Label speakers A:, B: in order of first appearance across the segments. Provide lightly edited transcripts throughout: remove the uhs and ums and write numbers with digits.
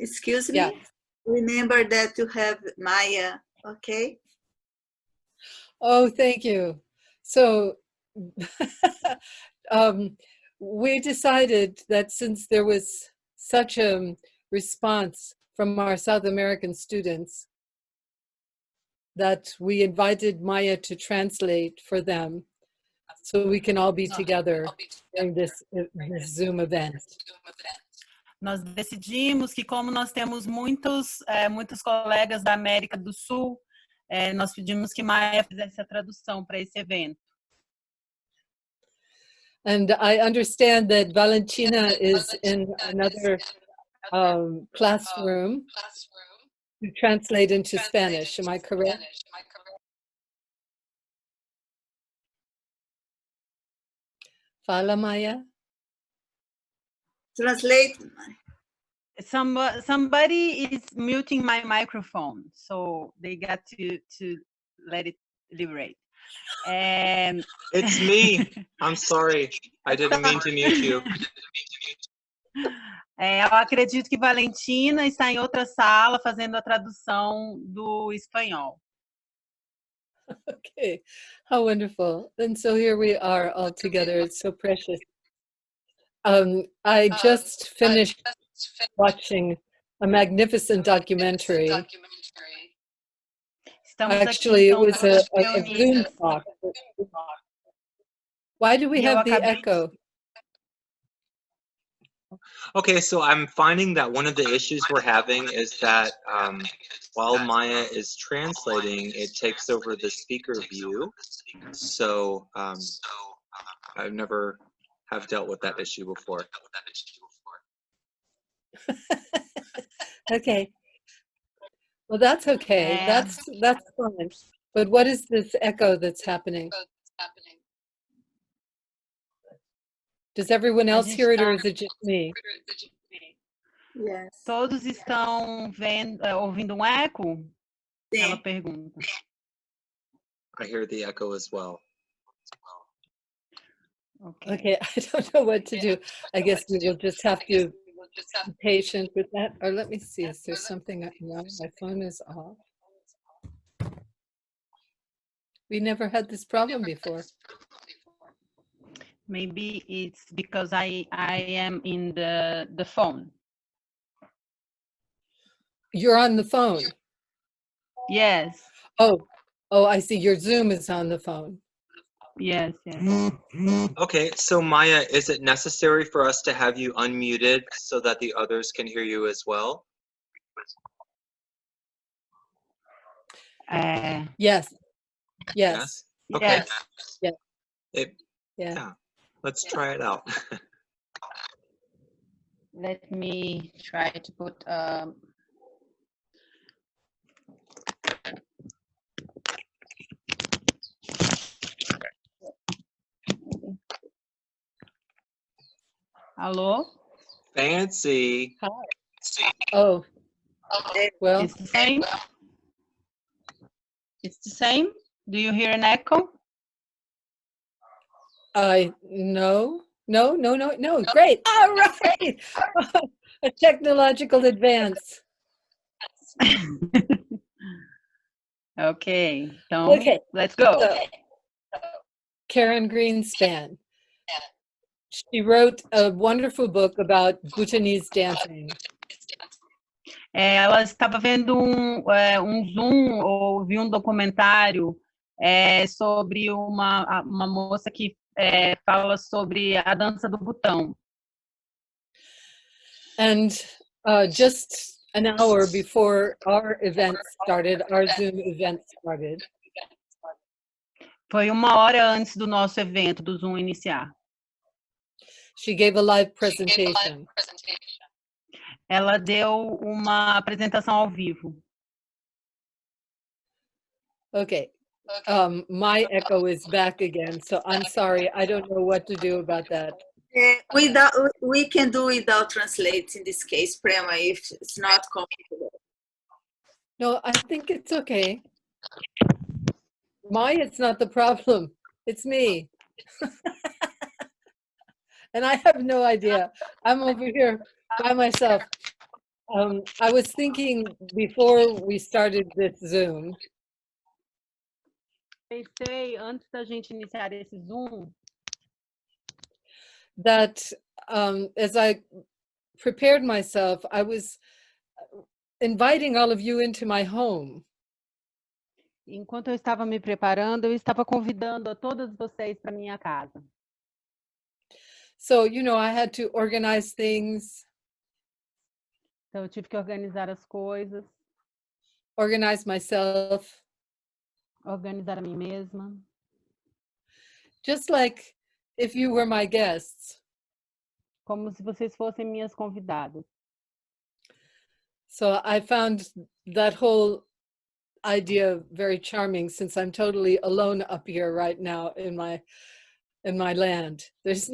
A: Excuse
B: Yeah.
A: me? Remember that you have Maya, okay?
B: Oh, thank you. So we decided that since there was such a response from our South American students, that we invited Maya to translate for them so we can all be together during this Zoom event.
C: Nós decidimos que, como nós temos muitos colegas da América do Sul, nós pedimos que Maia fizesse a tradução para esse evento.
B: And I understand that Valentina is in another classroom to translate into Spanish. Am I correct? Fala, Maya.
A: Translate.
C: Somebody is muting my microphone, so they got to let it liberate.
D: It's me. I'm sorry. I didn't mean to mute you.
C: Eu acredito que Valentina está em outra sala fazendo a tradução do espanhol.
B: Okay, how wonderful. And so here we are all together. It's so precious. I just finished watching a magnificent documentary. Actually, it was a Zoom talk. Why do we have the echo?
D: Okay, so I'm finding that one of the issues we're having is that while Maya is translating, it takes over the speaker view. So I've never have dealt with that issue before.
B: Okay. Well, that's okay. That's fine. But what is this echo that's happening? Does everyone else hear it, or is it just me?
A: Yes.
C: Todos estão ouvindo eco? Ela pergunta.
D: I hear the echo as well.
B: Okay, I don't know what to do. I guess we will just have to be patient with that. Or let me see, is there something? No, my phone is off. We never had this problem before.
C: Maybe it's because I am in the phone.
B: You're on the phone?
C: Yes.
B: Oh, I see. Your Zoom is on the phone.
C: Yes, yes.
D: Okay, so Maya, is it necessary for us to have you unmuted so that the others can hear you as well?
B: Yes. Yes.
D: Okay.
C: Yes.
D: Yeah. Let's try it out.
C: Let me try to put Hello?
D: Fancy.
B: Hi. Oh. Well.
C: It's the same? It's the same? Do you hear an echo?
B: No. Great. All right. A technological advance.
C: Okay. So
B: Okay.
C: Let's go.
B: So, Karen Greenspan. She wrote a wonderful book about Bhutanese dancing.
C: Ela estava vendo Zoom, ou viu um documentário sobre uma moça que fala sobre a dança do Butão.
B: And just an hour before our event started, our Zoom event started.
C: Foi uma hora antes do nosso evento, do Zoom iniciar.
B: She gave a live presentation.
C: Ela deu uma apresentação ao vivo.
B: Okay. My echo is back again, so I'm sorry. I don't know what to do about that.
A: We can do without translate in this case, Prema, if it's not comfortable.
B: No, I think it's okay. It's not the problem. It's me. And I have no idea. I'm over here by myself. I was thinking before we started this Zoom
C: Pensei, antes da gente iniciar esse Zoom,
B: that as I prepared myself, I was inviting all of you into my home.
C: enquanto eu estava me preparando, eu estava convidando a todas vocês para minha casa.
B: So, you know, I had to organize things,
C: Então, eu tive que organizar as coisas,
B: organize myself,
C: organizar a mim mesma.
B: just like if you were my guests.
C: Como se vocês fossem minhas convidadas.
B: So I found that whole idea very charming, since I'm totally alone up here right now in my land. There's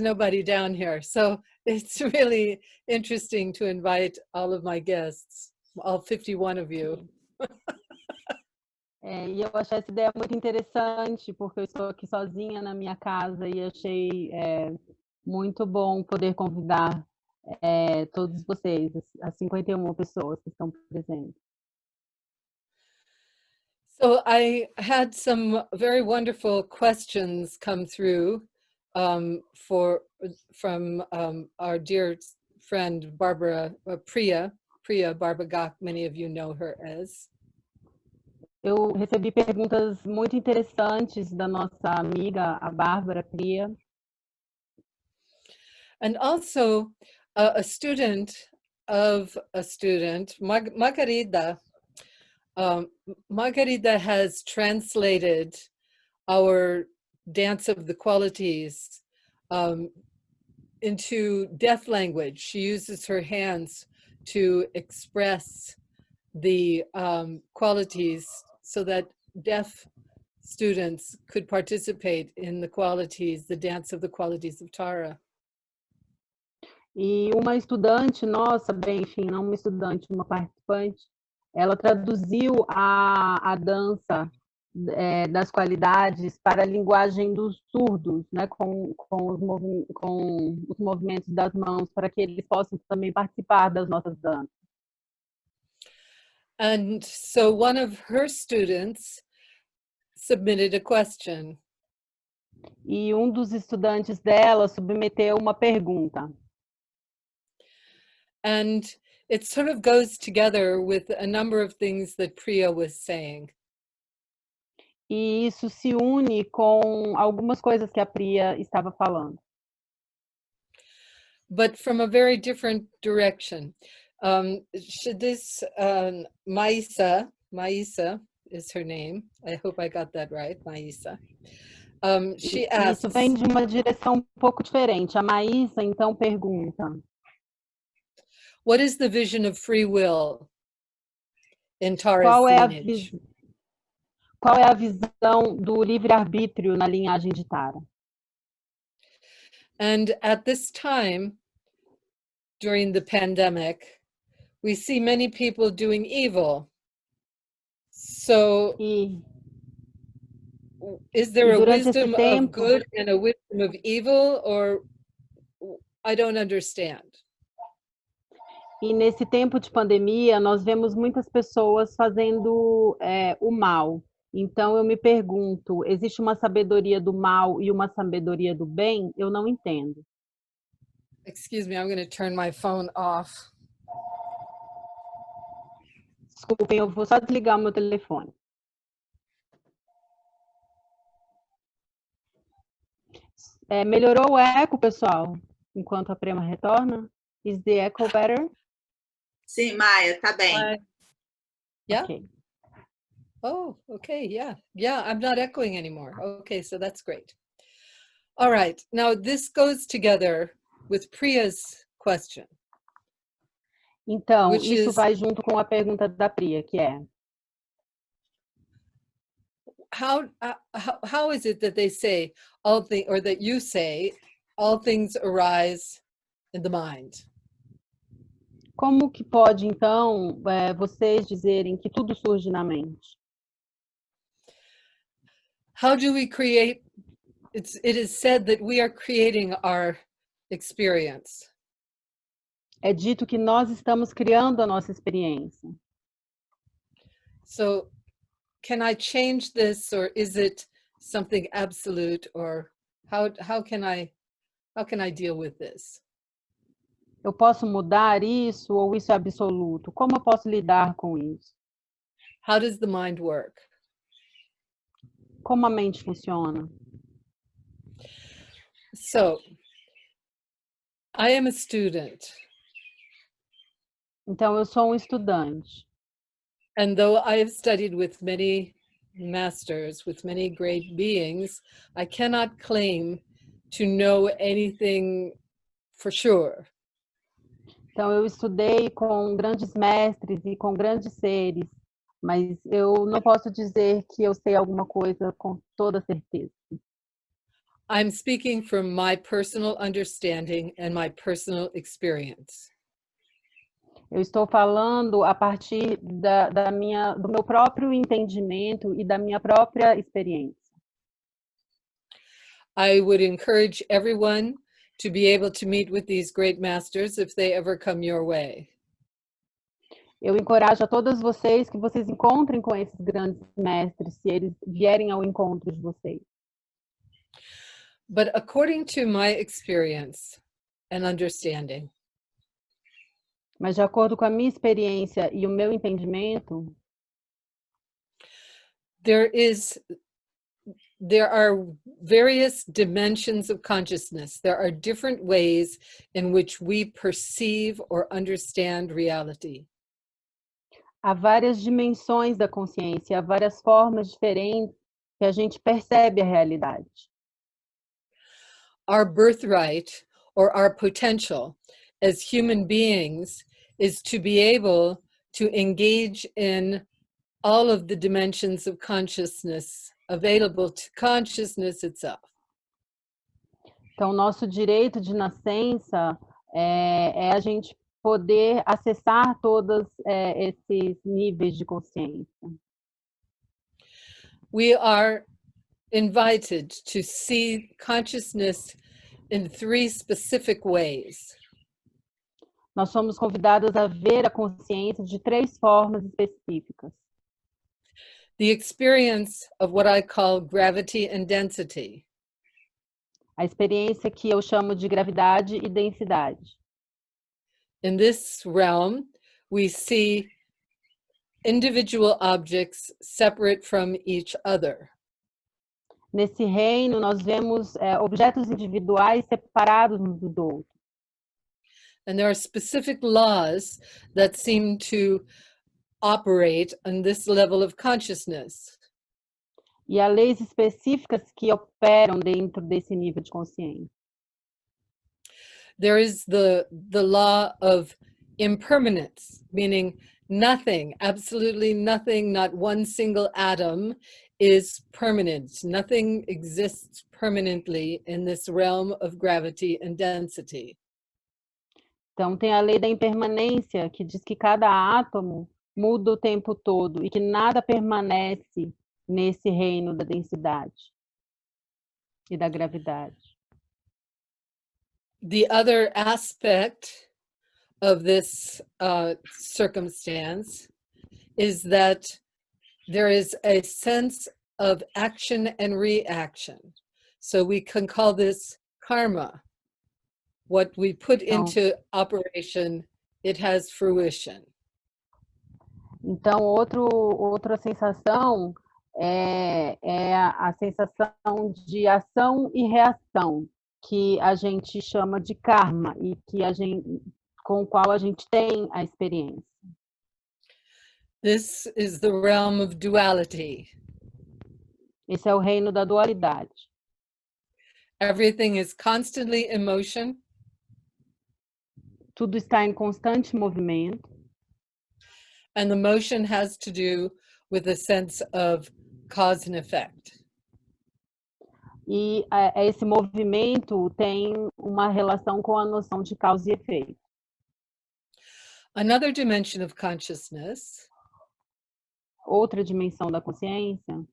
B: nobody down here. So it's really interesting to invite all of my guests, all 51 of you.
C: E eu achei essa ideia muito interessante, porque eu estou aqui sozinha na minha casa e achei muito bom poder convidar todos vocês, as 51 pessoas que estão presentes.
B: So I had some very wonderful questions come through from our dear friend Barbara Priya Barbagak, many of you know her as.
C: Eu recebi perguntas muito interessantes da nossa amiga, a Bárbara Pria.
B: And also a student, Margarida. Margarida has translated our Dance of the Qualities into deaf language. She uses her hands to express the qualities so that deaf students could participate in the qualities, the Dance of the Qualities of Tara.
C: E uma estudante nossa, bem, enfim, não uma estudante, uma participante, ela traduziu a dança das qualidades para a linguagem dos surdos, né, com os movimentos das mãos, para que eles possam também participar das nossas danças.
B: And so one of her students submitted a question.
C: E um dos estudantes dela submeteu uma pergunta.
B: And it sort of goes together with a number of things that Priya was saying.
C: E isso se une com algumas coisas que a Priya estava falando.
B: But from a very different direction. Should this Maisa is her name. I hope I got that right, Maisa. She asks,
C: isso vem de uma direção um pouco diferente. A Maísa, então, pergunta:
B: what is the vision of free will in Tara's lineage?
C: Qual é a visão do livre-arbítrio na linhagem de Tara?
B: And at this time, during the pandemic, we see many people doing evil. So is there a wisdom of good and a wisdom of evil, or I don't understand?
C: E nesse tempo de pandemia, nós vemos muitas pessoas fazendo o mal. Então, eu me pergunto, existe uma sabedoria do mal e uma sabedoria do bem? Eu não entendo.
B: Excuse me, I'm going to turn my phone off.
C: Desculpem, eu vou só desligar o meu telefone. Melhorou o eco, pessoal? Enquanto a Prema retorna? Is the echo better?
A: Sim, Maia, tá bem.
B: Yeah.
C: Okay.
B: Oh, okay, yeah. Yeah, I'm not echoing anymore. Okay, so that's great. All right, now this goes together with Priya's question.
C: Então, isso vai junto com a pergunta da Priya, que é:
B: how is it that they say all things, or that you say all things arise in the mind?
C: Como que pode, então, vocês dizerem que tudo surge na mente?
B: How do we create? It is said that we are creating our experience.
C: é dito que nós estamos criando a nossa experiência.
B: So can I change this, or is it something absolute, or how can I deal with this?
C: Eu posso mudar isso ou isso é absoluto? Como eu posso lidar com isso?
B: How does the mind work?
C: Como a mente funciona?
B: So I am a student,
C: Então, eu sou estudante.
B: and though I have studied with many masters, with many great beings, I cannot claim to know anything for sure.
C: Então, eu estudei com grandes mestres e com grandes seres, mas eu não posso dizer que eu sei alguma coisa com toda certeza.
B: I'm speaking from my personal understanding and my personal experience.
C: Eu estou falando a partir do meu próprio entendimento e da minha própria experiência.
B: I would encourage everyone to be able to meet with these great masters if they ever come your way.
C: Eu encorajo a todos vocês que vocês encontrem com esses grandes mestres, se eles vierem ao encontro de vocês.
B: But according to my experience and understanding,
C: Mas de acordo com a minha experiência e o meu entendimento,
B: there are various dimensions of consciousness. There are different ways in which we perceive or understand reality.
C: há várias dimensões da consciência, há várias formas diferentes que a gente percebe a realidade.
B: Our birthright or our potential as human beings is to be able to engage in all of the dimensions of consciousness available to consciousness itself.
C: Então, nosso direito de nascença é a gente poder acessar todos esses níveis de consciência.
B: We are invited to see consciousness in 3 specific ways.
C: Nós somos convidados a ver a consciência de 3 formas específicas.
B: The experience of what I call gravity and density.
C: A experiência que eu chamo de gravidade e densidade.
B: In this realm, we see individual objects separate from each other.
C: Nesse reino, nós vemos objetos individuais separados uns do outro.
B: And there are specific laws that seem to operate on this level of consciousness.
C: E há leis específicas que operam dentro desse nível de consciência.
B: There is the law of impermanence, meaning nothing, absolutely nothing, not one single atom is permanent. Nothing exists permanently in this realm of gravity and density.
C: Então, tem a lei da impermanência, que diz que cada átomo muda o tempo todo e que nada permanece nesse reino da densidade e da gravidade.
B: The other aspect of this circumstance is that there is a sense of action and reaction. So we can call this karma. What we put into operation, it has fruition.
C: Então, outra sensação é a sensação de ação e reação, que a gente chama de karma e que com o qual a gente tem a experiência.
B: This is the realm of duality.
C: Esse é o reino da dualidade.
B: Everything is constantly in motion.
C: Tudo está em constante movimento.
B: And the motion has to do with a sense of cause and effect.
C: E esse movimento tem uma relação com a noção de causa e efeito.
B: Another dimension of consciousness
C: Outra dimensão da consciência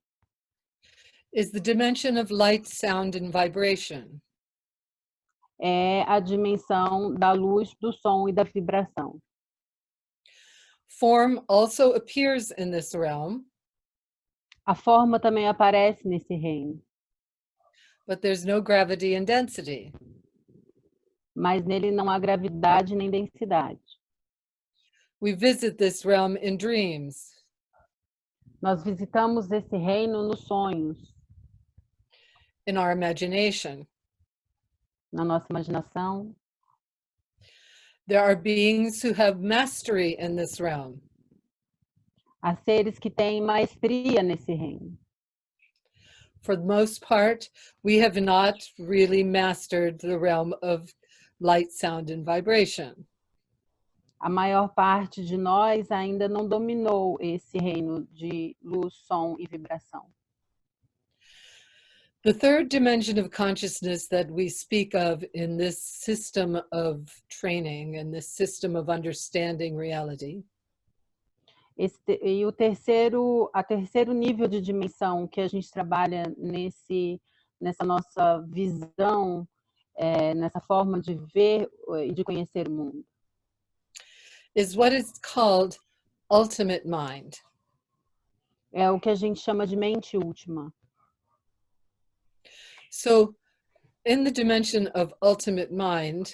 B: is the dimension of light, sound, and vibration.
C: é a dimensão da luz, do som e da vibração.
B: Form also appears in this realm,
C: A forma também aparece nesse reino,
B: but there's no gravity and density.
C: mas nele não há gravidade nem densidade.
B: We visit this realm in dreams,
C: Nós visitamos esse reino nos sonhos,
B: in our imagination.
C: na nossa imaginação.
B: There are beings who have mastery in this realm.
C: Há seres que têm maestria nesse reino.
B: For the most part, we have not really mastered the realm of light, sound, and vibration.
C: A maior parte de nós ainda não dominou esse reino de luz, som e vibração.
B: The third dimension of consciousness that we speak of in this system of training and this system of understanding reality
C: E o terceiro nível de dimensão que a gente trabalha nessa nossa visão, nessa forma de ver e de conhecer o mundo,
B: is what is called ultimate mind.
C: é o que a gente chama de mente última.
B: So in the dimension of ultimate mind,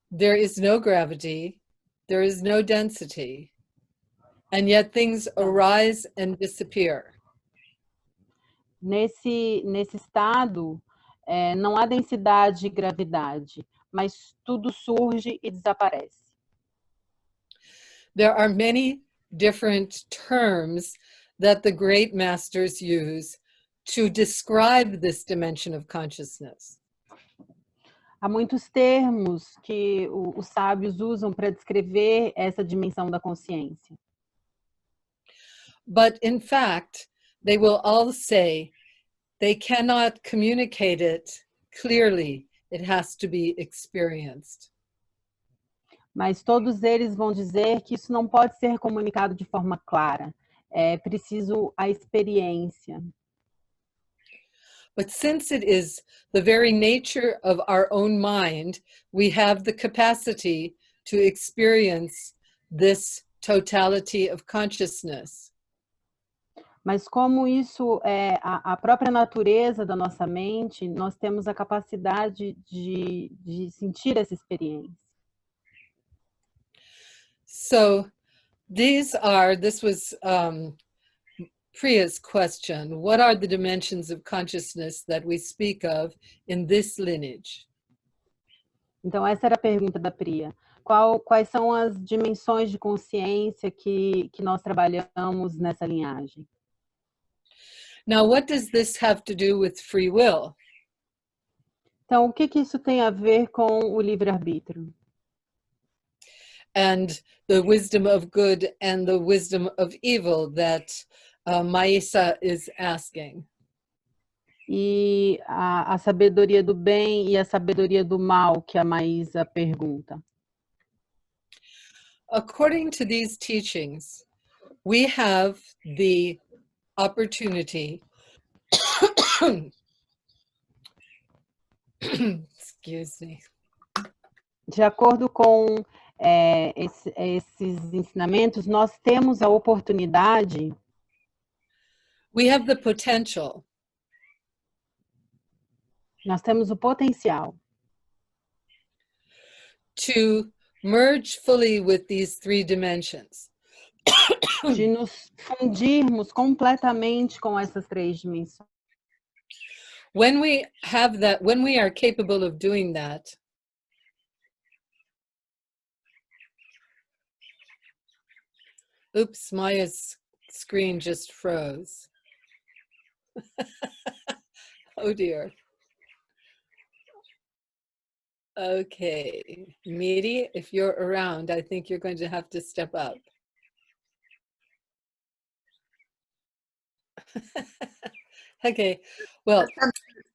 B: there is no gravity, there is no density, and yet things arise and disappear.
C: Nesse estado, não há densidade e gravidade, mas tudo surge e desaparece.
B: There are many different terms that the great masters use to describe this dimension of consciousness.
C: Há muitos termos que os sábios usam para descrever essa dimensão da consciência.
B: But in fact, they will all say they cannot communicate it clearly. It has to be experienced.
C: Mas todos eles vão dizer que isso não pode ser comunicado de forma clara. É preciso a experiência.
B: But since it is the very nature of our own mind, we have the capacity to experience this totality of consciousness.
C: Mas como isso é a própria natureza da nossa mente, nós temos a capacidade de sentir essa experiência.
B: So this was Priya's question. What are the dimensions of consciousness that we speak of in this lineage?
C: Então, essa era a pergunta da Priya. Quais são as dimensões de consciência que nós trabalhamos nessa linhagem?
B: Now, what does this have to do with free will?
C: Então, o que isso tem a ver com o livre-arbítrio?
B: And the wisdom of good and the wisdom of evil that Maisa is asking.
C: E a sabedoria do bem e a sabedoria do mal que a Maísa pergunta.
B: According to these teachings, we have the opportunity excuse me.
C: De acordo com esses ensinamentos, nós temos a oportunidade,
B: We have the potential
C: nós temos o potencial
B: to merge fully with these three dimensions.
C: de nos fundirmos completamente com essas três dimensões.
B: When we have that, when we are capable of doing that, oops, Maya's screen just froze. Oh dear. Okay, Miri, if you're around, I think you're going to have to step up. Okay, well.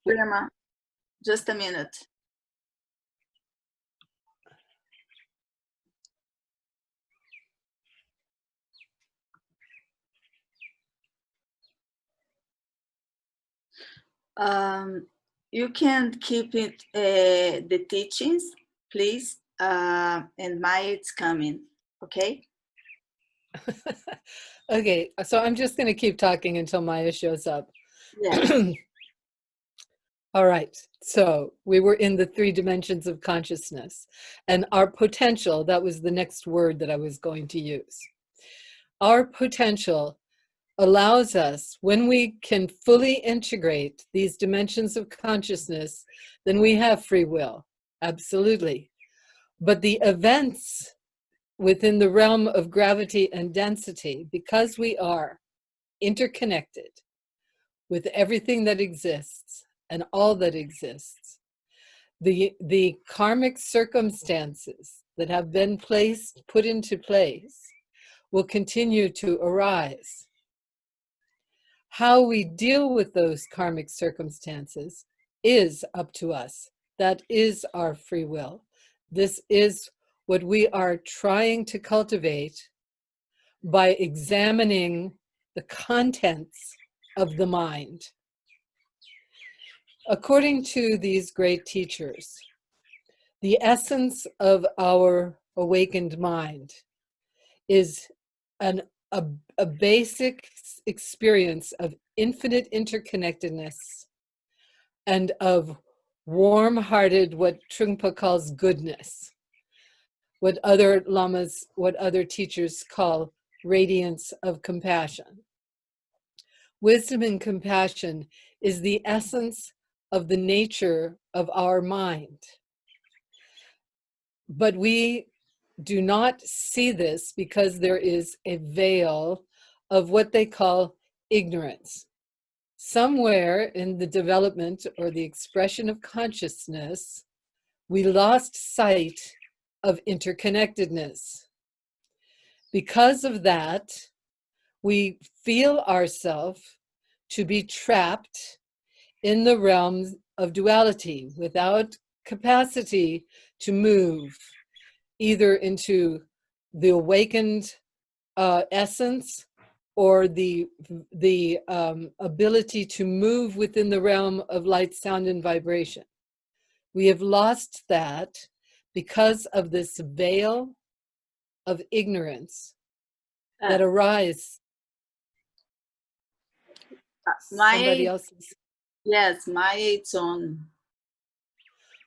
A: Prema, just a minute. You can keep it, the teachings, please, and Maya, it's coming, okay?
B: Okay, so I'm just going to keep talking until Maya shows up.
A: Yeah.
B: All right, so we were in the 3 dimensions of consciousness, and our potential, that was the next word that I was going to use. Our potential allows us, when we can fully integrate these dimensions of consciousness, then we have free will, absolutely. But the events within the realm of gravity and density, because we are interconnected with everything that exists and all that exists, the karmic circumstances that have been put into place will continue to arise. How we deal with those karmic circumstances is up to us. That is our free will. This is what we are trying to cultivate by examining the contents of the mind. According to these great teachers, the essence of our awakened mind is a basic experience of infinite interconnectedness and of warm-hearted, what Trungpa calls goodness, what other lamas, what other teachers call radiance of compassion. Wisdom and compassion is the essence of the nature of our mind. But we do not see this because there is a veil of what they call ignorance. Somewhere in the development or the expression of consciousness, we lost sight of interconnectedness. Because of that, we feel ourselves to be trapped in the realms of duality without capacity to move either into the awakened essence or the ability to move within the realm of light, sound, and vibration. We have lost that because of this veil of ignorance that arises. Somebody else's.
A: Yes, Maya, it's on.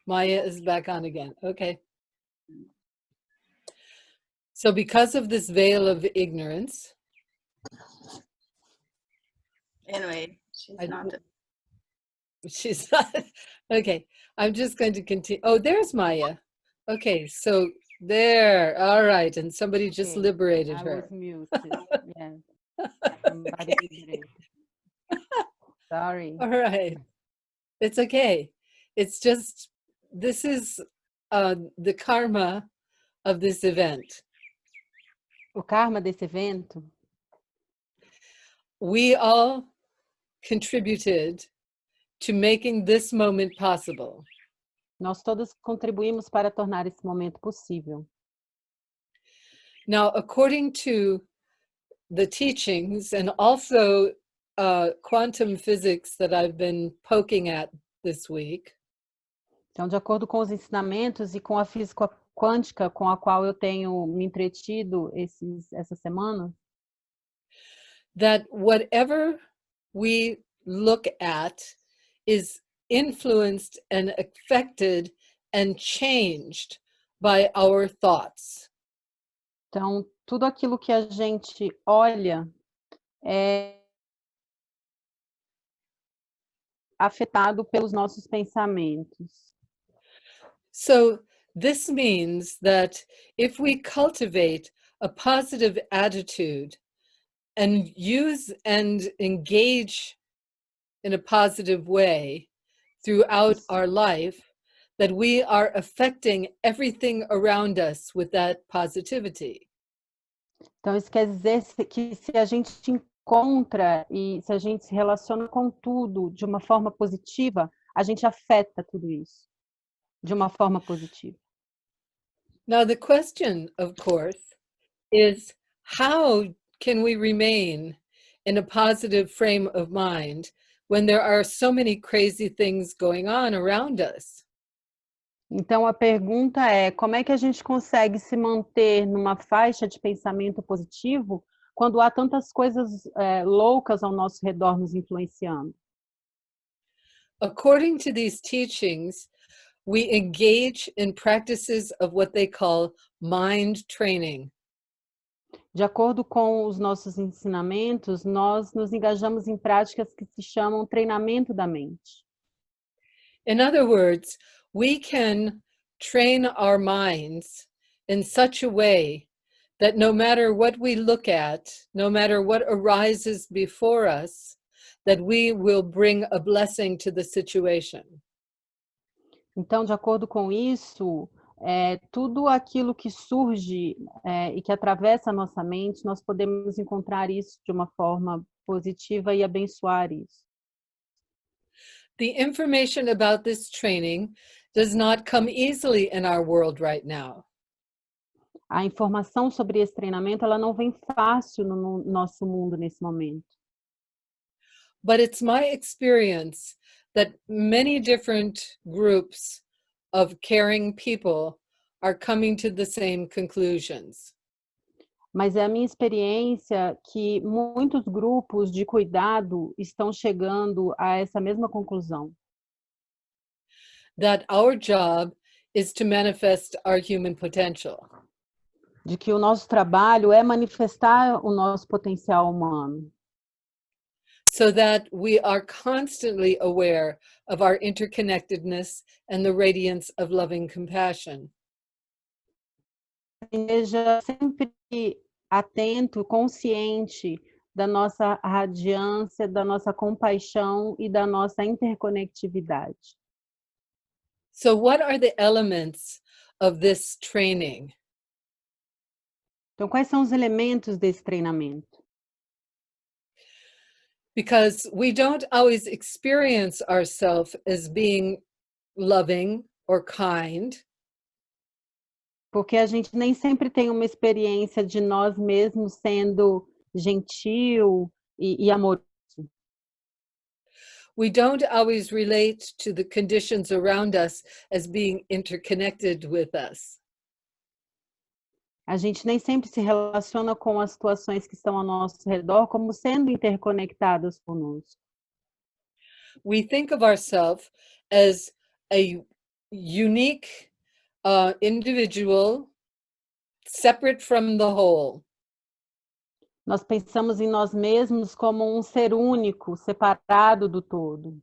B: Maya is back on again. Okay. So because of this veil of ignorance.
A: Anyway, she's not.
B: She's not. Okay, I'm just going to continue. Oh, there's Maya. Okay, so there. All right, and somebody just liberated her.
C: I was muted. Yes. Somebody liberated. Sorry.
B: All right. It's okay. It's just, this is the karma of this event.
C: O karma desse evento.
B: We all contributed to making this moment possible.
C: Nós todos contribuímos para tornar esse momento possível.
B: Now, according to the teachings and also quantum physics that I've been poking at this week.
C: Então, de acordo com os ensinamentos e com a física quântica com a qual eu tenho me entretido essa semana,
B: that whatever we look at is influenced and affected and changed by our thoughts.
C: Então, tudo aquilo que a gente olha é afetado pelos nossos pensamentos.
B: So this means that if we cultivate a positive attitude and use and engage in a positive way throughout our life, that we are affecting everything around us with that positivity.
C: Então, isso quer dizer que se a gente encontra e se a gente se relaciona com tudo de uma forma positiva, a gente afeta tudo isso de uma forma positiva.
B: Now, the question, of course, is how can we remain in a positive frame of mind when there are so many crazy things going on around us?
C: Então, a pergunta é: como é que a gente consegue se manter numa faixa de pensamento positivo quando há tantas coisas loucas ao nosso redor nos influenciando?
B: According to these teachings, we engage in practices of what they call mind training.
C: De acordo com os nossos ensinamentos, nós nos engajamos em práticas que se chamam treinamento da mente.
B: In other words, we can train our minds in such a way that no matter what we look at, no matter what arises before us, that we will bring a blessing to the situation.
C: Então, de acordo com isso, tudo aquilo que surge e que atravessa a nossa mente, nós podemos encontrar isso de uma forma positiva e abençoar isso.
B: The information about this training does not come easily in our world right now.
C: A informação sobre esse treinamento, ela não vem fácil no nosso mundo nesse momento.
B: But it's my experience that many different groups of caring people are coming to the same conclusions.
C: Mas é a minha experiência que muitos grupos de cuidado estão chegando a essa mesma conclusão.
B: That our job is to manifest our human potential.
C: De que o nosso trabalho é manifestar o nosso potencial humano.
B: So that we are constantly aware of our interconnectedness and the radiance of loving compassion.
C: Seja sempre atento, consciente da nossa radiância, da nossa compaixão e da nossa interconectividade.
B: So what are the elements of this training?
C: Então, quais são os elementos desse treinamento?
B: Because we don't always experience ourselves as being loving or kind.
C: Porque a gente nem sempre tem uma experiência de nós mesmos sendo gentil e amoroso.
B: We don't always relate to the conditions around us as being interconnected with us.
C: A gente nem sempre se relaciona com as situações que estão ao nosso redor como sendo interconectadas conosco.
B: We think of ourselves as a unique individual, separate from the whole.
C: Nós pensamos em nós mesmos como um ser único, separado do todo.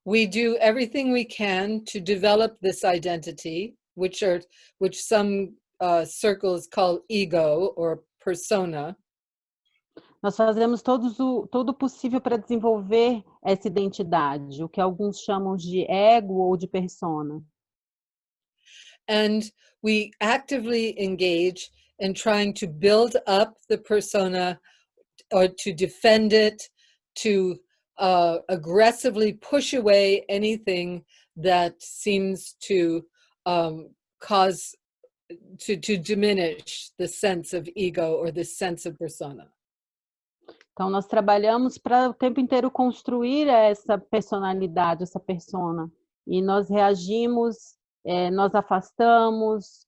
B: We do everything we can to develop this identity, which some circles call ego or persona.
C: Nós fazemos todo o possível para desenvolver essa identidade, o que alguns chamam de ego ou de persona.
B: And we actively engage in trying to build up the persona or to defend it, to aggressively push away anything that seems to cause to diminish the sense of ego or the sense of persona.
C: Então, nós trabalhamos para o tempo inteiro construir essa personalidade, essa persona. E nós reagimos, nós afastamos,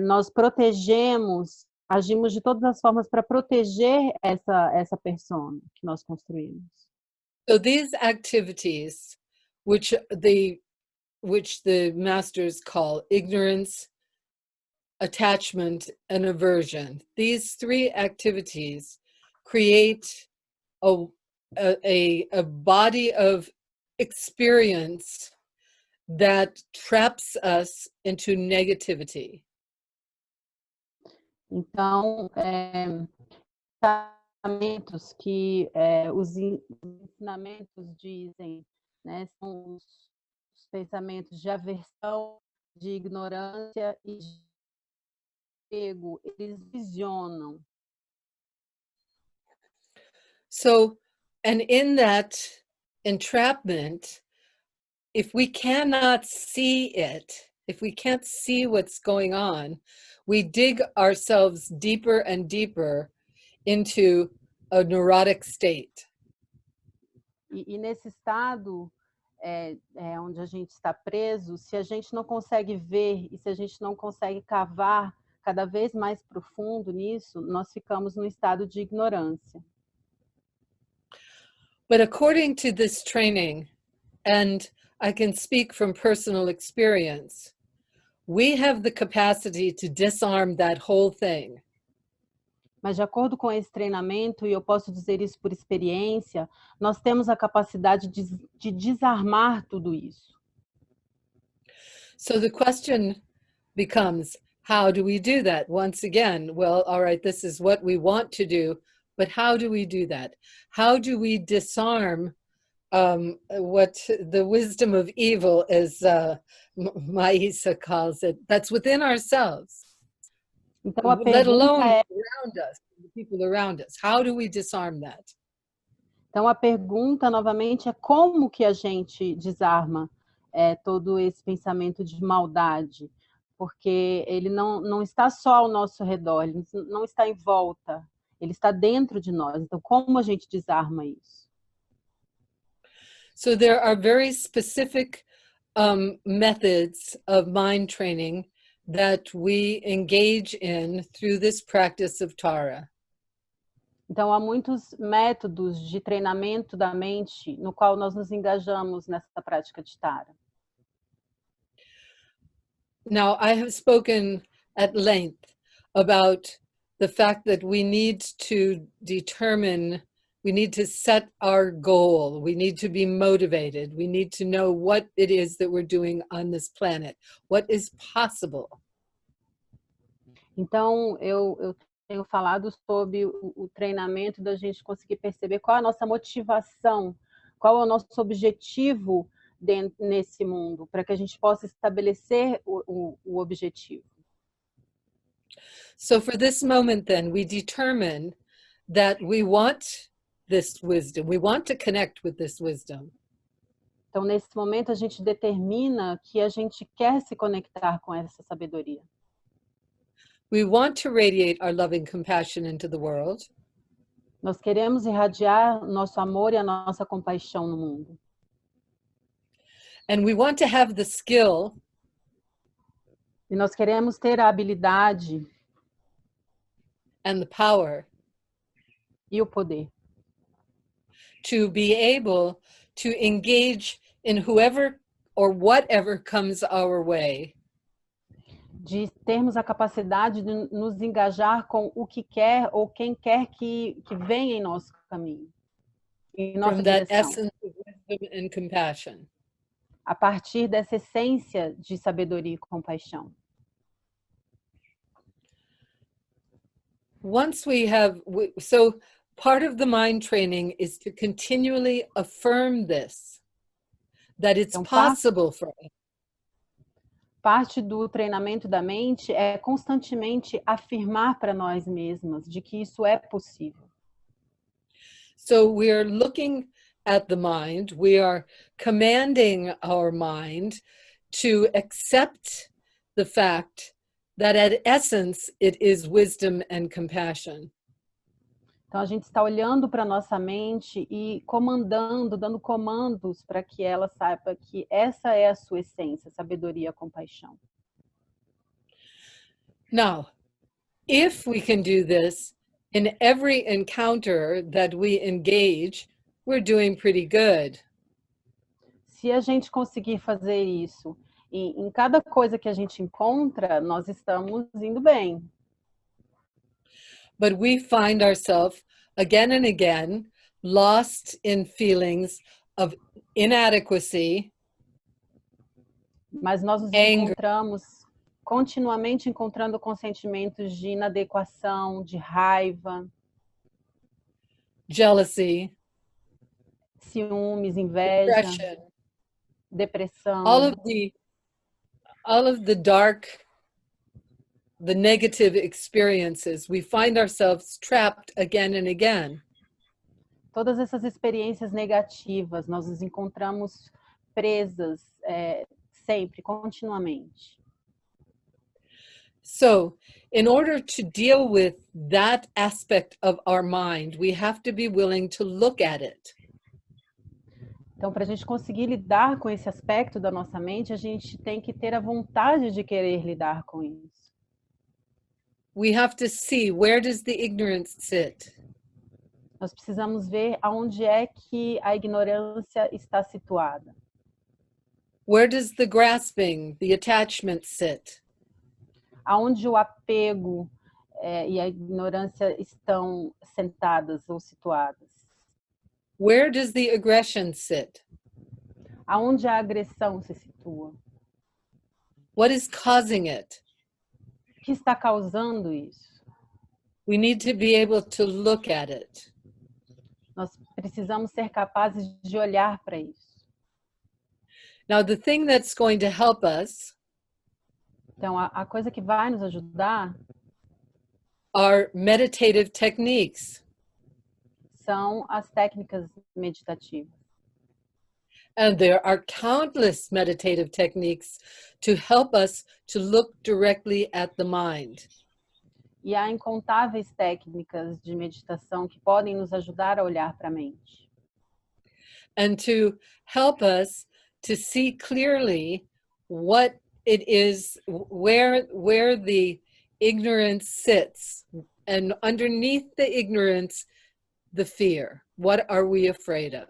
C: nós protegemos, agimos de todas as formas para proteger essa persona que nós construímos.
B: So these activities, which the masters call ignorance, attachment, and aversion, these three activities create a body of experience that traps us into negativity.
C: Então, pensamentos que os ensinamentos dizem, né, são os pensamentos de aversão, de ignorância e de ego, eles visionam.
B: So, and in that entrapment, if we cannot see it, if we can't see what's going on, we dig ourselves deeper and deeper into a neurotic state.
C: E nesse estado onde a gente está preso, se a gente não consegue ver e se a gente não consegue cavar cada vez mais profundo nisso, nós ficamos num estado de ignorância.
B: But according to this training, and I can speak from personal experience, we have the capacity to disarm that whole thing.
C: Mas de acordo com esse treinamento, e eu posso dizer isso por experiência, nós temos a capacidade de desarmar tudo isso.
B: So the question becomes, how do we do that? Once again, well, all right, this is what we want to do, but how do we do that? How do we disarm what the wisdom of evil, as Maisa calls it, that's within ourselves,
C: Então, a
B: let alone
C: pergunta
B: around us, the people around us? How do we disarm that?
C: Então, a pergunta, novamente, é como que a gente desarma todo esse pensamento de maldade? Porque ele não está só ao nosso redor, ele não está em volta, ele está dentro de nós. Então, como a gente desarma isso?
B: So there are very specific methods of mind training that we engage in through this practice of Tara.
C: Então, há muitos métodos de treinamento da mente no qual nós nos engajamos nessa prática de Tara.
B: Now, I have spoken at length about the fact that we need to determine, we need to set our goal, we need to be motivated, we need to know what it is that we're doing on this planet, what is possible.
C: Então, eu tenho falado sobre o treinamento da gente conseguir perceber qual é a nossa motivação, qual é o nosso objetivo nesse mundo, para que a gente possa estabelecer o objetivo.
B: So for this moment then, we determine that we want this wisdom, we want to connect with this wisdom.
C: Então, nesse momento, a gente determina que a gente quer se conectar com essa sabedoria.
B: We want to radiate our loving compassion into the world.
C: Nós queremos irradiar nosso amor e a nossa compaixão no mundo.
B: And we want to have the skill
C: E nós queremos ter a habilidade
B: and the power
C: e o poder
B: to be able to engage in whoever or whatever comes our way.
C: de termos a capacidade de nos engajar com o que quer ou quem quer que venha em nosso caminho, em nossa
B: From that
C: direção.
B: essence of wisdom and compassion.
C: A partir dessa essência de sabedoria e compaixão.
B: Once we have, so part of the mind training is to continually affirm this, that it's possible for us.
C: Parte do treinamento da mente é constantemente afirmar para nós mesmas de que isso é possível.
B: So we are looking at the mind, we are commanding our mind to accept the fact that at essence it is wisdom and compassion.
C: Então a gente está olhando para nossa mente e comandando, dando comandos para que ela saiba que essa é a sua essência, sabedoria e compaixão.
B: Now, if we can do this in every encounter that we engage, we're doing pretty good.
C: Se a gente conseguir fazer isso em cada coisa que a gente encontra, nós estamos indo bem.
B: But we find ourselves again and again lost in feelings of inadequacy.
C: Mas nós nos
B: Anger.
C: encontramos continuamente encontrando com sentimentos de inadequação, de raiva,
B: Jealousy,
C: ciúmes, inveja,
B: depression,
C: depressão.
B: all of the dark, the negative experiences, we find ourselves trapped again and again.
C: Todas essas experiências negativas, nós nos encontramos presas sempre, continuamente.
B: So, in order to deal with that aspect of our mind, we have to be willing to look at it.
C: Então, para a gente conseguir lidar com esse aspecto da nossa mente, a gente tem que ter a vontade de querer lidar com isso.
B: We have to see, where does the ignorance sit?
C: Nós precisamos ver aonde é que a ignorância está situada.
B: Where does the grasping, the attachment sit?
C: Aonde o apego e a ignorância estão sentadas ou situadas.
B: Where does the aggression sit?
C: Aonde a agressão se situa.
B: What is causing it?
C: O que está causando isso?
B: We need to be able to look at it.
C: Nós precisamos ser capazes de olhar para isso.
B: Now, the thing that's going to help us
C: Então, a coisa que vai nos ajudar
B: are meditative techniques.
C: são as técnicas meditativas.
B: And there are countless meditative techniques to help us to look directly at the mind.
C: E há incontáveis técnicas de meditação que podem nos ajudar a olhar para a mente.
B: And to help us to see clearly what it is, where the ignorance sits, and underneath the ignorance, the fear. What are we afraid of?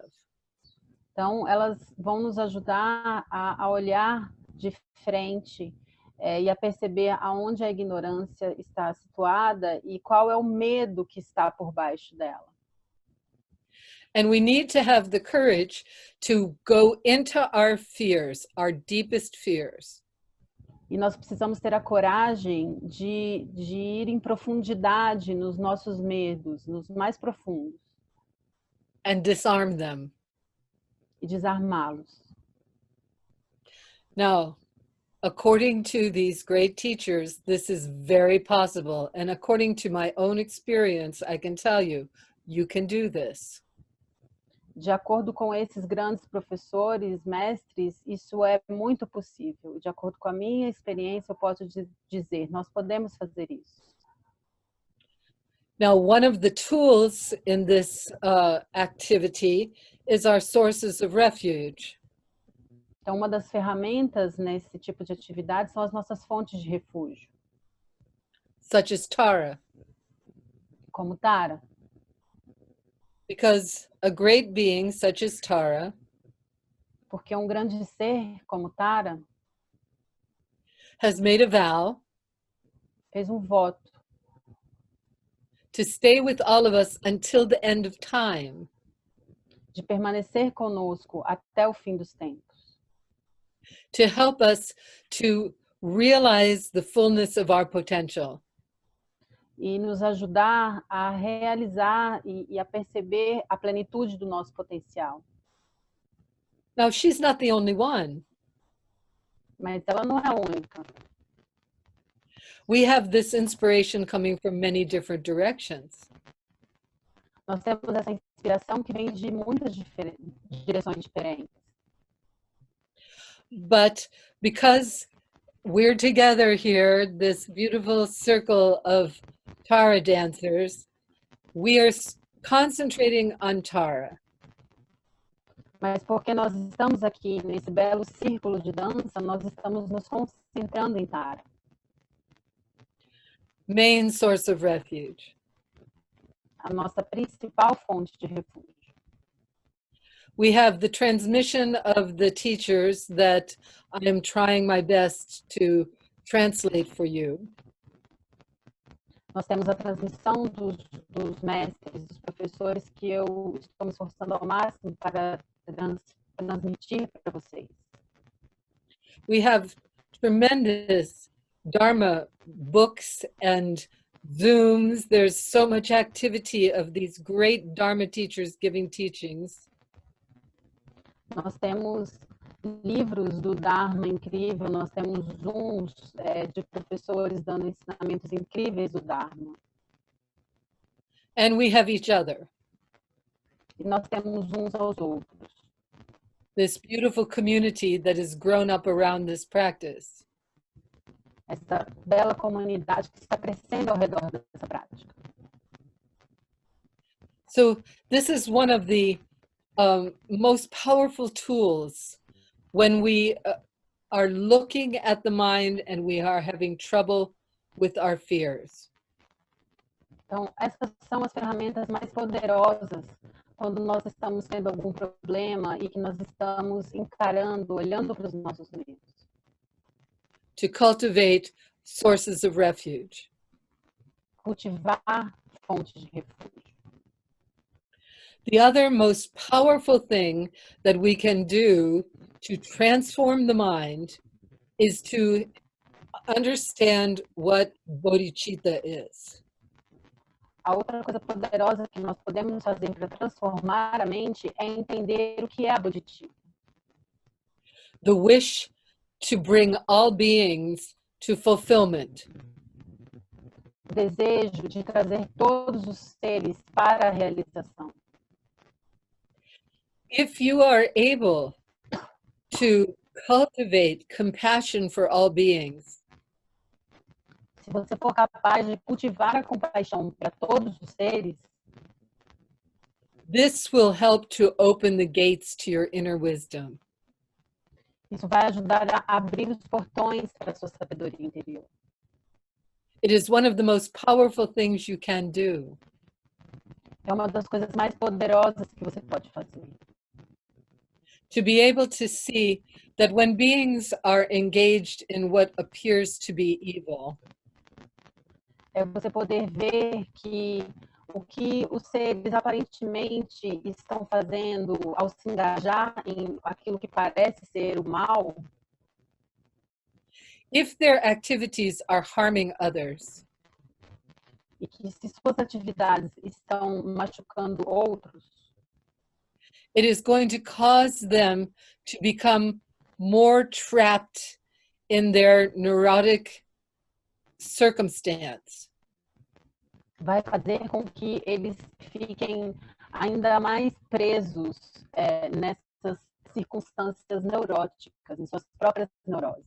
C: Então, elas vão nos ajudar a olhar de frente e a perceber aonde a ignorância está situada e qual é o medo que está por baixo dela.
B: And we need to have the courage to go into our fears, our deepest fears.
C: E nós precisamos ter a coragem de ir em profundidade nos nossos medos, nos mais profundos.
B: And disarm them.
C: E desarmá-los.
B: Now, according to these great teachers, this is very possible. And according to my own experience, I can tell you, you can do this.
C: De acordo com esses grandes professores, mestres, isso é muito possível. De acordo com a minha experiência, eu posso dizer, nós podemos fazer isso.
B: Now, one of the tools in this activity is our sources of refuge.
C: Então, uma das ferramentas nesse tipo de atividade são as nossas fontes de refúgio.
B: Such as Tara.
C: Como Tara.
B: Because a great being such as Tara
C: Porque um grande ser como Tara
B: has made a vow
C: fez um voto
B: to stay with all of us until the end of time.
C: De permanecer conosco até o fim dos tempos.
B: To help us to realize the fullness of our potential.
C: E nos ajudar a realizar e a perceber a plenitude do nosso potencial.
B: Now, she's not the only one.
C: Mas ela não é a única.
B: We have this inspiration coming from many different directions.
C: Nós temos essa inspiração que vem de muitas direções diferentes.
B: But because we're together here, this beautiful circle of Tara dancers, we are concentrating on Tara.
C: Mas porque nós estamos aqui nesse belo círculo de dança, nós estamos nos concentrando em Tara.
B: Main source of refuge.
C: A nossa principal fonte de refúgio.
B: We have the transmission of the teachers that I am trying my best to translate for you.
C: Nós temos a transmissão dos mestres, dos professores, que eu estou me esforçando ao máximo para transmitir para vocês.
B: We have tremendous Dharma books and Zooms. There's so much activity of these great Dharma teachers giving teachings.
C: Nós temos livros do Dharma incrível, nós temos Zooms de professores dando ensinamentos incríveis do Dharma.
B: And we have each other.
C: E nós temos uns aos outros.
B: This beautiful community that has grown up around this practice.
C: Essa bela comunidade que está crescendo ao redor dessa prática.
B: So this is one of the most powerful tools when we are looking at the mind and we are having trouble with our fears.
C: Então, essas são as ferramentas mais poderosas quando nós estamos tendo algum problema e que nós estamos encarando, olhando para os nossos medos.
B: To cultivate sources of refuge.
C: Cultivar fontes de refúgio.
B: The other most powerful thing that we can do to transform the mind is to understand what bodhicitta is.
C: A outra coisa poderosa que nós podemos fazer para transformar a mente é entender o que é a bodhicitta.
B: The wish to bring all beings to fulfillment.
C: O desejo de trazer todos os seres para a realização.
B: If you are able to cultivate compassion for all beings,
C: Se você for capaz de cultivar a compaixão para todos os seres,
B: this will help to open the gates to your inner wisdom.
C: isso vai ajudar a abrir os portões para a sua sabedoria interior.
B: It is one of the most powerful things you can do.
C: É uma das coisas mais poderosas que você pode fazer.
B: To be able to see that when beings are engaged in what appears to be evil,
C: É você poder ver que o que os seres aparentemente estão fazendo ao se engajar em aquilo que parece ser o mal,
B: if their activities are harming others,
C: e que se suas atividades estão machucando outros,
B: it is going to cause them to become more trapped in their neurotic circumstance.
C: vai fazer com que eles fiquem ainda mais presos nessas circunstâncias neuróticas, em suas próprias neuroses.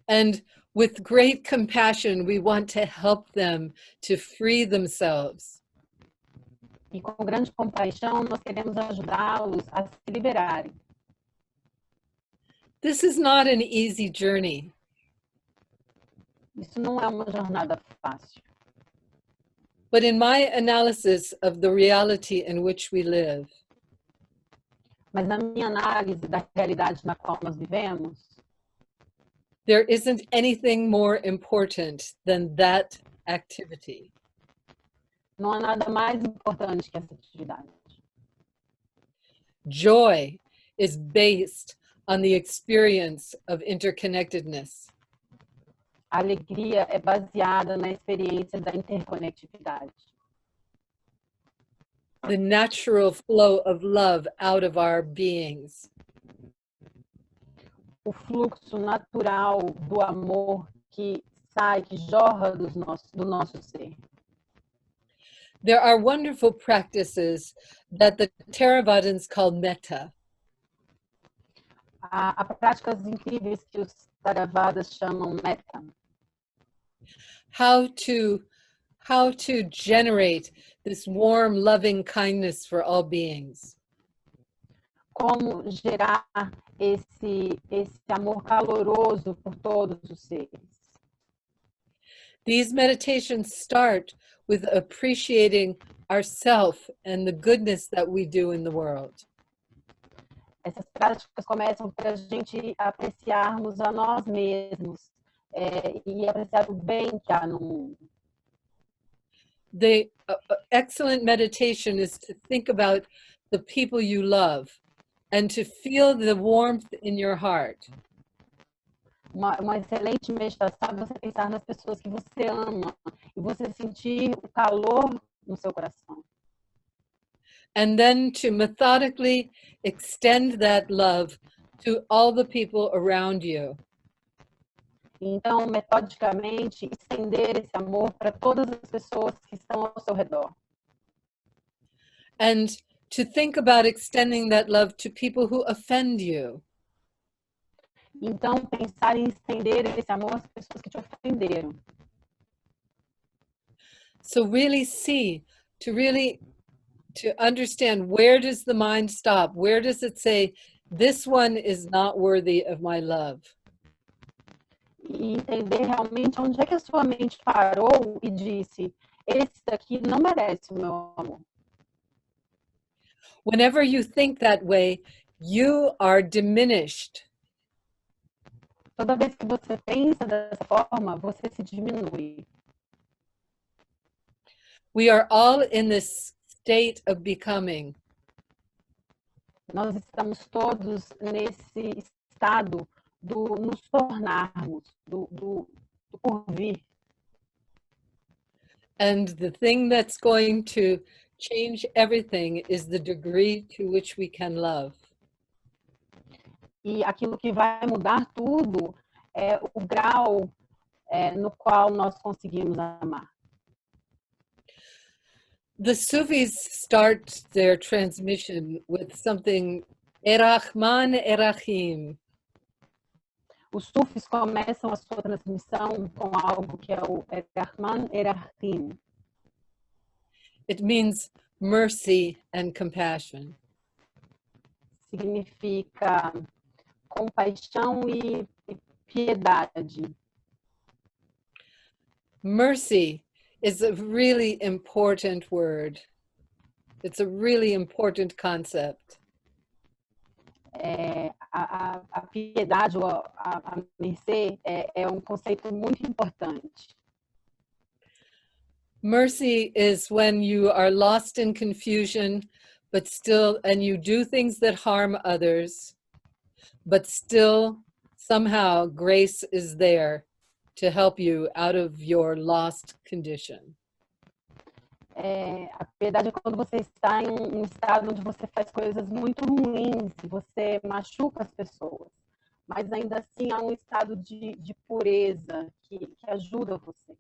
B: And with great compassion, we want to help them to free themselves.
C: E com grande compaixão, nós queremos ajudá-los a se liberarem.
B: This is not an easy journey.
C: Isso não é uma jornada fácil.
B: But in my analysis of the reality in which we live,
C: Mas na minha análise da realidade na qual nós vivemos,
B: there isn't anything more important than that activity.
C: não há nada mais importante que essa atividade.
B: Joy is based on the experience of interconnectedness.
C: A alegria é baseada na experiência da interconectividade.
B: The natural flow of love out of our beings.
C: O fluxo natural do amor que sai, que jorra do nosso ser.
B: There are wonderful practices that the Theravadins call metta.
C: Há práticas incríveis que os Theravadas chamam metta.
B: How to generate this warm, loving kindness for all beings.
C: Como gerar esse amor caloroso por todos os seres.
B: These meditations start with appreciating ourself and the goodness that we do in the world.
C: Essas práticas começam para a gente apreciarmos a nós mesmos e apreciar o bem que há no mundo.
B: The excellent meditation is to think about the people you love and to feel the warmth in your heart.
C: Uma excelente meditação é você pensar nas pessoas que você ama e você sentir o calor no seu coração.
B: And then to methodically extend that love to all the people around you.
C: Então, metodicamente, estender esse amor para todas as pessoas que estão ao seu redor.
B: And to think about extending that love to people who offend you.
C: Então, pensar em estender esse amor às pessoas que te ofenderam.
B: So really see, to really to understand, where does the mind stop? Where does it say, this one is not worthy of my love?
C: E entender realmente onde é que a sua mente parou e disse, esse daqui não merece o meu amor.
B: Whenever you think that way, you are diminished.
C: Toda vez que você pensa dessa forma, você se diminui.
B: We are all in this state of becoming.
C: Nós estamos todos nesse estado do nos tornarmos, do por vir.
B: And the thing that's going to change everything is the degree to which we can love.
C: E aquilo que vai mudar tudo é o grau no qual nós conseguimos amar.
B: The Sufis start their transmission with something, Erachman Erachim.
C: Os sufis começam a sua transmissão com algo que é o Rahman Erachim.
B: It means mercy and compassion.
C: Significa compaixão e piedade.
B: Mercy is a really important word. It's a really important concept.
C: A piedade ou a mercê é conceito muito importante.
B: Mercy is when you are lost in confusion, but still, and you do things that harm others, but still somehow grace is there to help you out of your lost condition.
C: A piedade é quando você está em um estado onde você faz coisas muito ruins, você machuca as pessoas, mas ainda assim há um estado de pureza que ajuda você.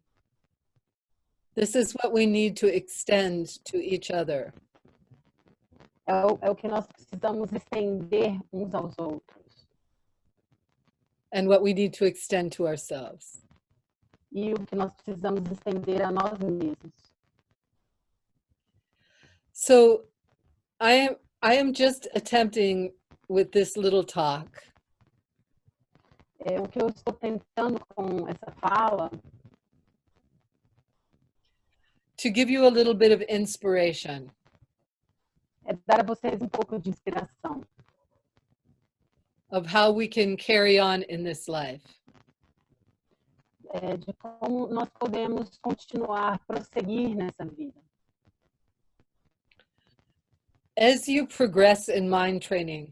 B: This is what we need to extend to each other.
C: É o que nós precisamos estender uns aos outros.
B: And what we need to extend to ourselves.
C: E o que nós precisamos estender a nós mesmos.
B: So I am just attempting with this little talk
C: O que eu estou tentando com essa fala
B: to give you a little bit of inspiration.
C: é dar a vocês um pouco de inspiração
B: Of how we can carry on in this life.
C: De como nós podemos continuar, prosseguir nessa vida.
B: As you progress in mind training,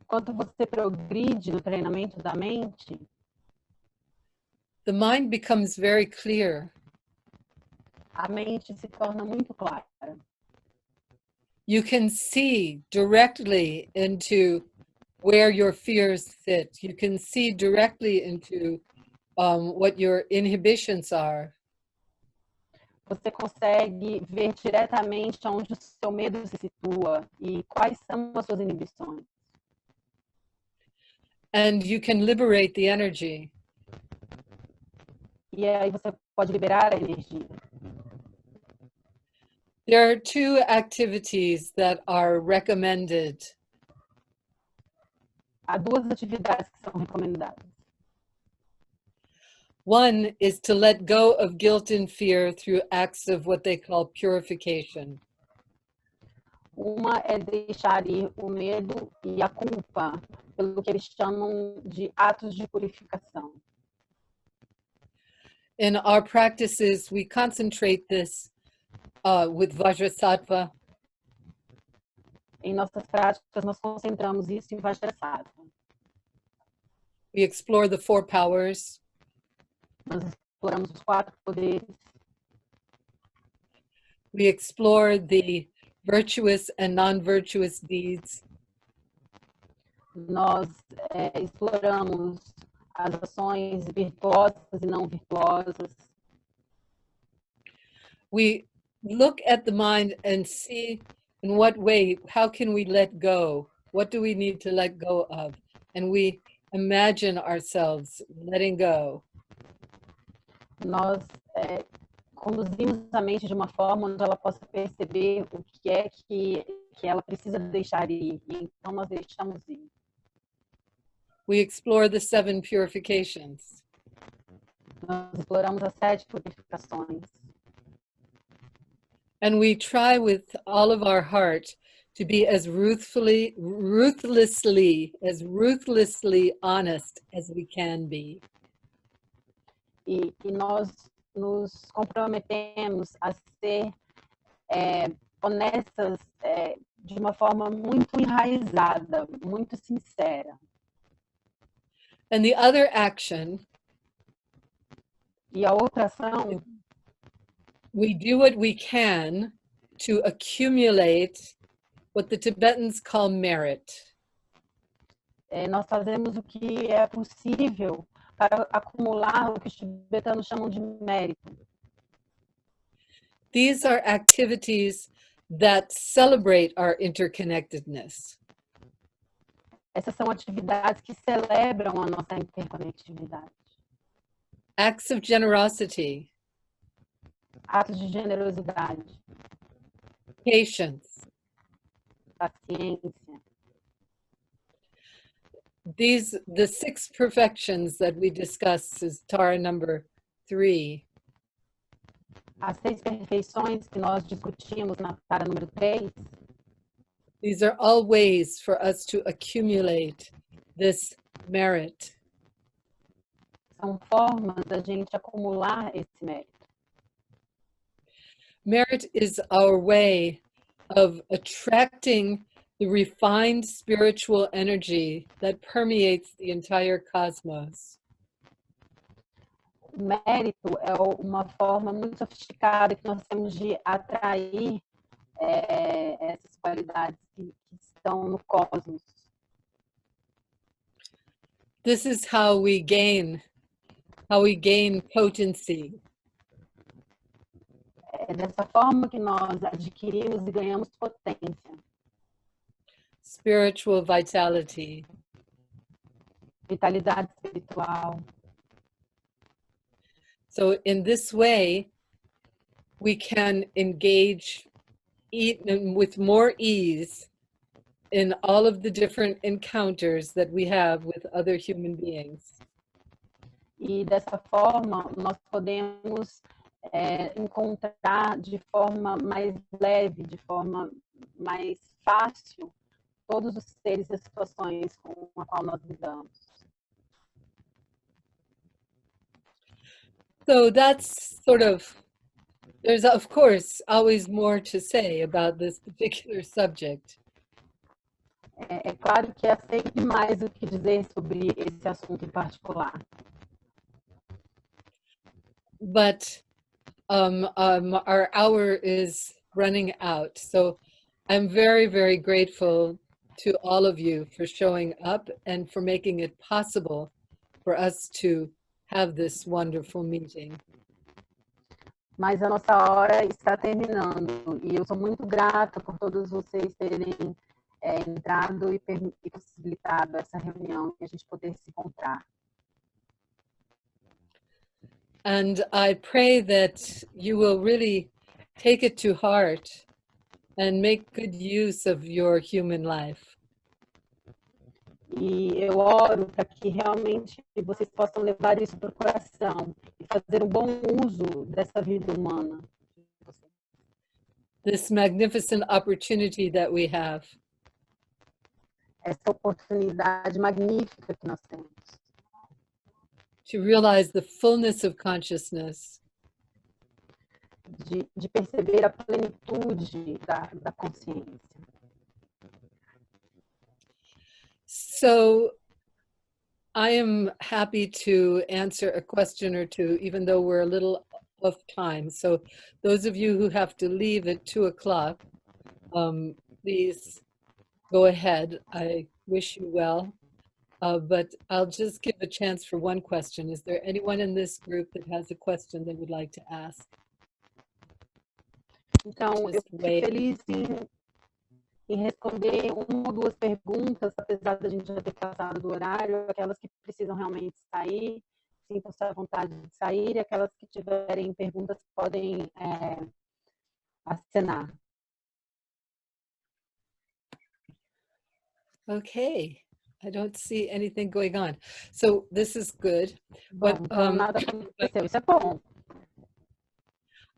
C: Enquanto você progride no treinamento da mente,
B: the mind becomes very clear.
C: a mente se torna muito clara.
B: You can see directly into where your fears sit. You can see directly into what your inhibitions are.
C: Você consegue ver diretamente onde o seu medo se situa e quais são as suas inibições.
B: And you can liberate the energy.
C: E aí você pode liberar a energia.
B: There are two activities that are recommended.
C: Há duas atividades que são recomendadas.
B: One is to let go of guilt and fear through acts of what they call purification.
C: Uma é deixar ir o medo e a culpa, pelo que eles chamam de atos de purificação.
B: In our practices, we concentrate this with Vajrasattva.
C: Em nossas práticas, nós concentramos isso em Vajrasattva.
B: We explore the 4 powers.
C: Nós exploramos os 4 poderes.
B: We explore the virtuous and non-virtuous deeds.
C: Nós exploramos as ações virtuosas e não virtuosas.
B: We look at the mind and see in what way, how can we let go? What do we need to let go of? And we imagine ourselves letting go.
C: Nós conduzimos a mente de uma forma onde ela possa perceber o que é que ela precisa deixar ir. E então nós deixamos ir.
B: We explore the 7 purifications.
C: Nós exploramos as 7 purificações.
B: And we try with all of our heart to be as ruthlessly honest as we can be.
C: E nós nos comprometemos a ser honestas de uma forma muito enraizada, muito sincera.
B: And the other action,
C: E a outra ação,
B: we do what we can to accumulate what the Tibetans call merit.
C: nós fazemos o que é possível para acumular o que os tibetanos chamam de mérito.
B: These are activities that celebrate our interconnectedness.
C: Essas são atividades que celebram a nossa interconectividade.
B: Acts of generosity,
C: Atos de generosidade,
B: patience.
C: paciência.
B: The 6 perfections that we discuss is Tara number 3.
C: As 6 perfeições que nós discutimos na tara número 3,
B: These are all ways for us to accumulate this merit.
C: são formas da gente acumular esse mérito.
B: Merit is our way of attracting the refined spiritual energy that permeates the entire cosmos.
C: O mérito é uma forma muito sofisticada que nós temos de atrair essas qualidades que estão no cosmos.
B: This is how we gain potency.
C: É dessa forma que nós adquirimos e ganhamos potência,
B: Spiritual vitality.
C: vitalidade espiritual.
B: So in this way, we can engage with more ease in all of the different encounters that we have with other human beings.
C: E dessa forma, nós podemos encontrar de forma mais leve, de forma mais fácil, todos os seres e situações com a qual nós lidamos.
B: So that's sort of, there's of course always more to say about this particular subject.
C: É claro que há sempre mais o que dizer sobre esse assunto em particular.
B: But our hour is running out. So I'm very, very grateful to all of you for showing up and for making it possible for us to have this wonderful meeting.
C: Mas a nossa hora está terminando e eu sou muito grata por todos vocês terem entrado e possibilitado essa reunião e a gente poder se encontrar.
B: And I pray that you will really take it to heart and make good use of your human life.
C: E eu oro para que realmente vocês possam levar isso para o coração e fazer um bom uso dessa vida humana.
B: This magnificent opportunity that we have.
C: Essa oportunidade magnífica que nós temos.
B: To realize the fullness of consciousness.
C: De perceber a plenitude da consciência.
B: So I am happy to answer a question or two, even though we're a little off time. So those of you who have to leave at 2:00, please go ahead. I wish you well. But I'll just give a chance for one question. Is there anyone in this group that has a question they would like to ask?
C: Então, eu fico feliz em responder uma ou duas perguntas, apesar da gente já ter passado do horário, aquelas que precisam realmente sair. sintam-se à vontade de sair, e aquelas que tiverem perguntas podem acenar.
B: Okay, I don't see anything going on. So this is good.
C: Bom,
B: But
C: então nada aconteceu, isso é bom.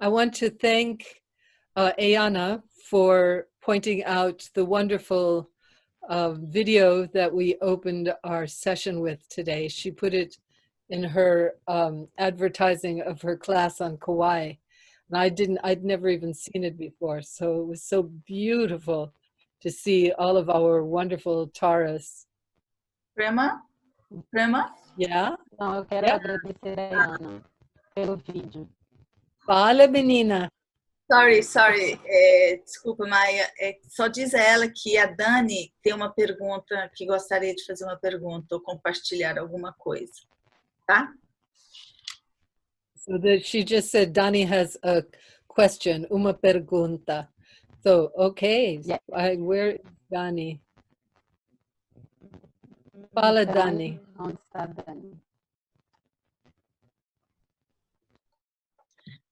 B: I want to thank Ayana for pointing out the wonderful video that we opened our session with today. She put it in her advertising of her class on Kauai. And I'd never even seen it before. So it was so beautiful to see all of our wonderful Taras.
A: Prema? Prema?
B: Yeah?
C: Então, eu quero agradecer a Ana pelo vídeo.
B: Fala, menina.
A: Sorry. Desculpa, Maia. Só diz a ela que a Dani tem uma pergunta, que gostaria de fazer uma pergunta ou compartilhar alguma coisa. Tá?
B: So she just said Dani has a question, uma pergunta. So, okay.
C: Yeah.
B: Where is Dani? Fala, Dani.
C: Onde está a Dani?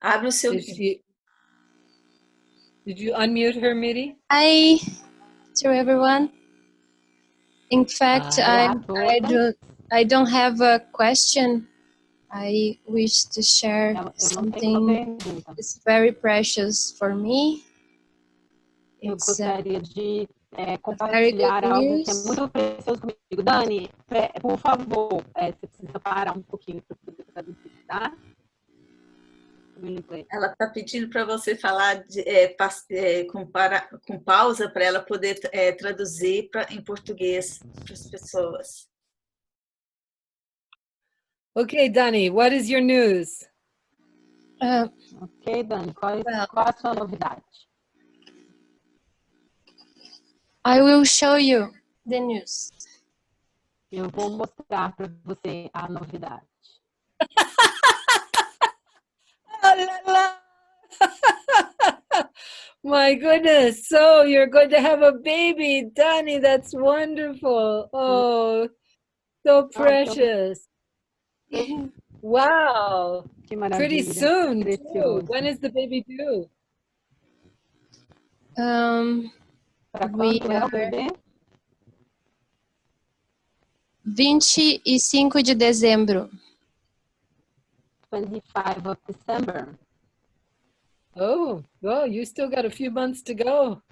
A: Abre o seu
B: Did you unmute her, Miri?
E: Hi to everyone. In fact,
B: Hi.
E: I don't have a question. I wish to share
C: Eu não tenho
E: something
C: uma pergunta.
E: that's very precious for me.
C: Eu
E: It's
C: gostaria de
E: very
C: compartilhar
E: good
C: algo que é
E: news.
C: muito precioso comigo. Dani, por favor, você precisa parar um pouquinho para poder traduzir, tá?
A: Ela está pedindo para você falar com pausa para ela poder traduzir em português para as pessoas.
B: Okay, Dani, what is your news?
C: Ok, Dani, qual a sua novidade?
E: I will show you the news.
C: Eu vou mostrar para você a novidade.
B: My goodness. So you're going to have a baby, Dani. That's wonderful. Oh, so precious. Wow.
C: Que maravilha.
B: Pretty soon, too.
C: Precioso.
B: When is the baby due?
C: Para
E: We
C: quando é o
E: are
C: bebê?
E: 25 de dezembro.
C: 25 of December.
B: Oh, well, you still got a few months to go.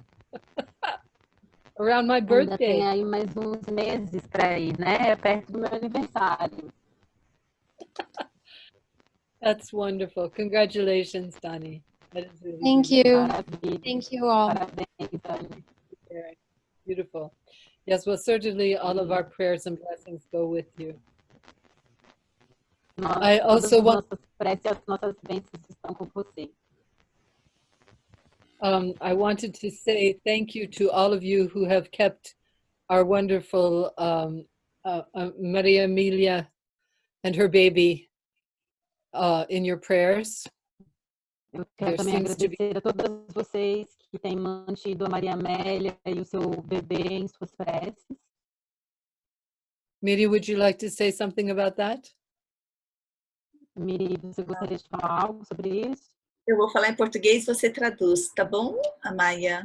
B: Around my
C: Ainda tem
B: birthday.
C: aí mais uns meses para ir, né? É perto do meu aniversário.
B: That's wonderful. Congratulations, Dani. That is really
E: Thank you.
C: Maravilha.
E: Thank you all.
C: Parabéns, Dani.
B: beautiful. Yes, well, certainly all of our prayers and blessings go with you. I also want.
C: Nossas preces e as nossas bênçãos estão com você.
B: I wanted to say thank you to all of you who have kept our wonderful Maria Emilia and her baby in your prayers.
C: Eu quero também agradecer a todas vocês que têm mantido a Maria Amélia e o seu bebê em suas preces.
B: Miri, would you like to say something about that?
C: Miri, você gostaria de falar algo sobre isso?
A: Eu vou falar em português, você traduz, tá bom, Amaya?